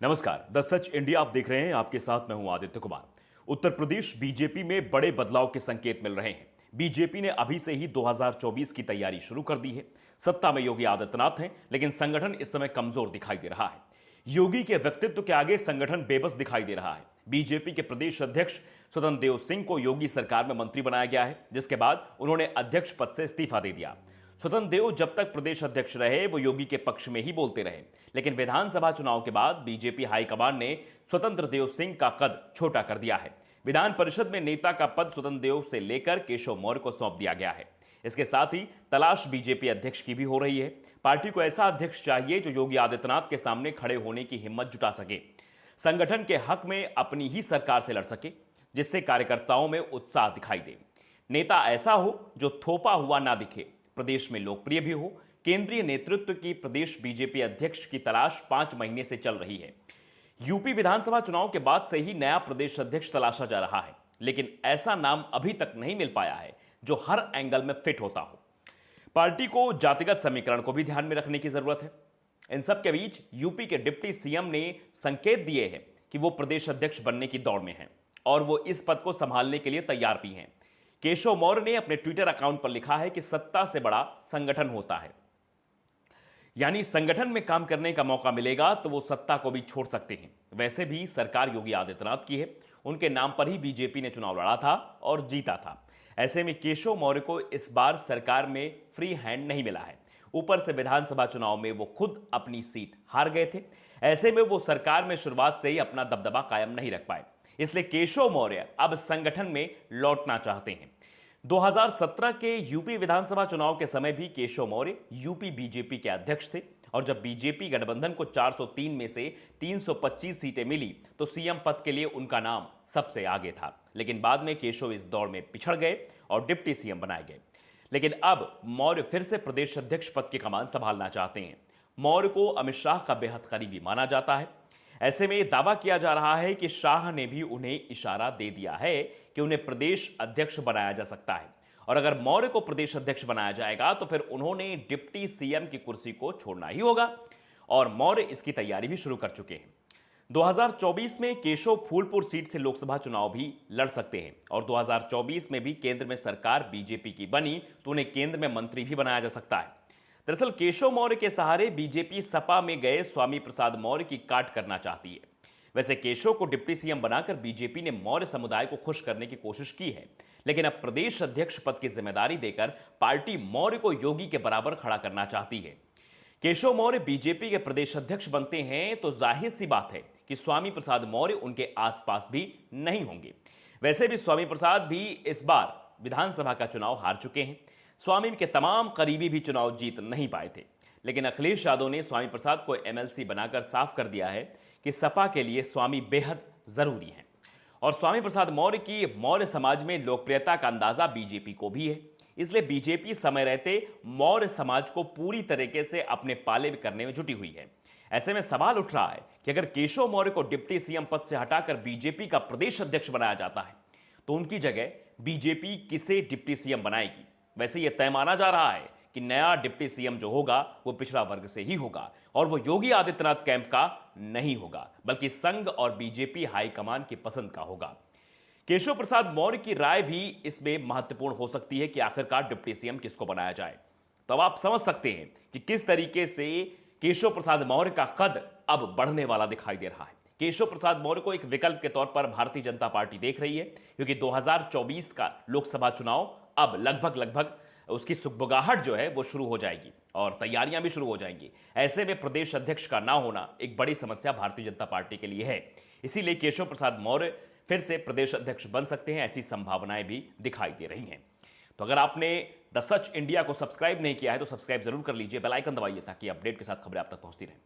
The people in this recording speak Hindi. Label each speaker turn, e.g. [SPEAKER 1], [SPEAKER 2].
[SPEAKER 1] नमस्कार, द सच इंडिया आप देख रहे हैं। आपके साथ मैं हूं आदित्य कुमार। उत्तर प्रदेश बीजेपी में बड़े बदलाव के संकेत मिल रहे हैं। बीजेपी ने अभी से ही 2024 की तैयारी शुरू कर दी है। सत्ता में योगी आदित्यनाथ हैं, लेकिन संगठन इस समय कमजोर दिखाई दे रहा है। योगी के व्यक्तित्व के आगे संगठन बेबस दिखाई दे रहा है। बीजेपी के प्रदेश अध्यक्ष स्वतंत्र देव सिंह को योगी सरकार में मंत्री बनाया गया है, जिसके बाद उन्होंने अध्यक्ष पद से इस्तीफा दे दिया। स्वतंत्र देव जब तक प्रदेश अध्यक्ष रहे वो योगी के पक्ष में ही बोलते रहे, लेकिन विधानसभा चुनाव के बाद बीजेपी हाईकमान ने स्वतंत्र देव सिंह का कद छोटा कर दिया है। विधान परिषद में नेता का पद स्वतंत्र देव से लेकर केशव मौर्य को सौंप दिया गया है। इसके साथ ही तलाश बीजेपी अध्यक्ष की भी हो रही है। पार्टी को ऐसा अध्यक्ष चाहिए जो योगी आदित्यनाथ के सामने खड़े होने की हिम्मत जुटा सके, संगठन के हक में अपनी ही सरकार से लड़ सके, जिससे कार्यकर्ताओं में उत्साह दिखाई दे। नेता ऐसा हो जो थोपा हुआ ना दिखे, प्रदेश में लोकप्रिय भी हो। केंद्रीय नेतृत्व की प्रदेश बीजेपी अध्यक्ष की तलाश 5 महीने से चल रही है। यूपी विधानसभा चुनाव के बाद से ही नया प्रदेश अध्यक्ष तलाशा जा रहा है, लेकिन ऐसा नाम अभी तक नहीं मिल पाया है जो हर एंगल में फिट होता हो। पार्टी को जातिगत समीकरण को भी ध्यान में रखने की जरूरत है। इन सब के बीच यूपी के डिप्टी सीएम ने संकेत दिए हैं कि वो प्रदेश अध्यक्ष बनने की दौड़ में हैं और वो इस पद को संभालने के लिए तैयार भी हैं। केशव मौर्य ने अपने ट्विटर अकाउंट पर लिखा है कि सत्ता से बड़ा संगठन होता है, यानी संगठन में काम करने का मौका मिलेगा तो वो सत्ता को भी छोड़ सकते हैं। वैसे भी सरकार योगी आदित्यनाथ की है, उनके नाम पर ही बीजेपी ने चुनाव लड़ा था और जीता था। ऐसे में केशव मौर्य को इस बार सरकार में फ्री हैंड नहीं मिला है। ऊपर से विधानसभा चुनाव में वो खुद अपनी सीट हार गए थे। ऐसे में वो सरकार में शुरुआत से ही अपना दबदबा कायम नहीं रख पाए, इसलिए केशव मौर्य अब संगठन में लौटना चाहते हैं। 2017 के यूपी विधानसभा चुनाव के समय भी केशव मौर्य यूपी बीजेपी के अध्यक्ष थे और जब बीजेपी गठबंधन को 403 में से 325 सीटें मिली तो सीएम पद के लिए उनका नाम सबसे आगे था। लेकिन बाद में केशव इस दौड़ में पिछड़ गए और डिप्टी सीएम बनाए गए। लेकिन अब मौर्य फिर से प्रदेश अध्यक्ष पद की कमान संभालना चाहते हैं। मौर्य को अमित शाह का बेहद करीबी माना जाता है। ऐसे में दावा किया जा रहा है कि शाह ने भी उन्हें इशारा दे दिया है कि उन्हें प्रदेश अध्यक्ष बनाया जा सकता है और अगर मौर्य को प्रदेश अध्यक्ष बनाया जाएगा तो फिर उन्होंने डिप्टी सीएम की कुर्सी को छोड़ना ही होगा और मौर्य इसकी तैयारी भी शुरू कर चुके हैं। 2024 में केशव फूलपुर सीट से लोकसभा चुनाव भी लड़ सकते हैं और 2024 में भी केंद्र में सरकार बीजेपी की बनी तो उन्हें केंद्र में मंत्री भी बनाया जा सकता है। दरअसल केशव मौर्य के सहारे बीजेपी सपा में गए स्वामी प्रसाद मौर्य की काट करना चाहती है। वैसे केशव को डिप्टी सीएम बनाकर बीजेपी ने मौर्य समुदाय को खुश करने की कोशिश की है, लेकिन अब प्रदेश अध्यक्ष पद की जिम्मेदारी देकर पार्टी मौर्य को योगी के बराबर खड़ा करना चाहती है। केशव मौर्य बीजेपी के प्रदेश अध्यक्ष बनते हैं तो जाहिर सी बात है कि स्वामी प्रसाद मौर्य उनके आसपास भी नहीं होंगे। वैसे भी स्वामी प्रसाद भी इस बार विधानसभा का चुनाव हार चुके हैं। स्वामी के तमाम करीबी भी चुनाव जीत नहीं पाए थे, लेकिन अखिलेश यादव ने स्वामी प्रसाद को एमएलसी बनाकर साफ कर दिया है कि सपा के लिए स्वामी बेहद जरूरी हैं और स्वामी प्रसाद मौर्य की मौर्य समाज में लोकप्रियता का अंदाजा बीजेपी को भी है। इसलिए बीजेपी समय रहते मौर्य समाज को पूरी तरीके से अपने पाले करने में जुटी हुई है। ऐसे में सवाल उठ रहा है कि अगर केशव मौर्य को डिप्टी सीएम पद से हटाकर बीजेपी का प्रदेश अध्यक्ष बनाया जाता है तो उनकी जगह बीजेपी किसे डिप्टी सीएम बनाएगी। वैसे यह तय माना जा रहा है कि नया डिप्टी सीएम जो होगा वो पिछड़ा वर्ग से ही होगा और वो योगी आदित्यनाथ कैंप का नहीं होगा, बल्कि संघ और बीजेपी हाईकमान की पसंद का होगा। केशव प्रसाद मौर्य की राय भी इसमें महत्वपूर्ण हो सकती है कि आखिरकार डिप्टी सीएम किसको बनाया जाए। तो अब आप समझ सकते हैं कि किस तरीके से केशव प्रसाद मौर्य का कद अब बढ़ने वाला दिखाई दे रहा है। केशव प्रसाद मौर्य को एक विकल्प के तौर पर भारतीय जनता पार्टी देख रही है, क्योंकि 2024 का लोकसभा चुनाव अब लगभग उसकी सुगबुगाहट जो है वो शुरू हो जाएगी और तैयारियां भी शुरू हो जाएंगी। ऐसे में प्रदेश अध्यक्ष का ना होना एक बड़ी समस्या भारतीय जनता पार्टी के लिए है। इसीलिए केशव प्रसाद मौर्य फिर से प्रदेश अध्यक्ष बन सकते हैं, ऐसी संभावनाएं भी दिखाई दे रही हैं। तो अगर आपने द सच इंडिया को सब्सक्राइब नहीं किया है तो सब्सक्राइब जरूर कर लीजिए, बेल आइकन दबाइए ताकि अपडेट के साथ खबरें आप तक पहुंचती रहें।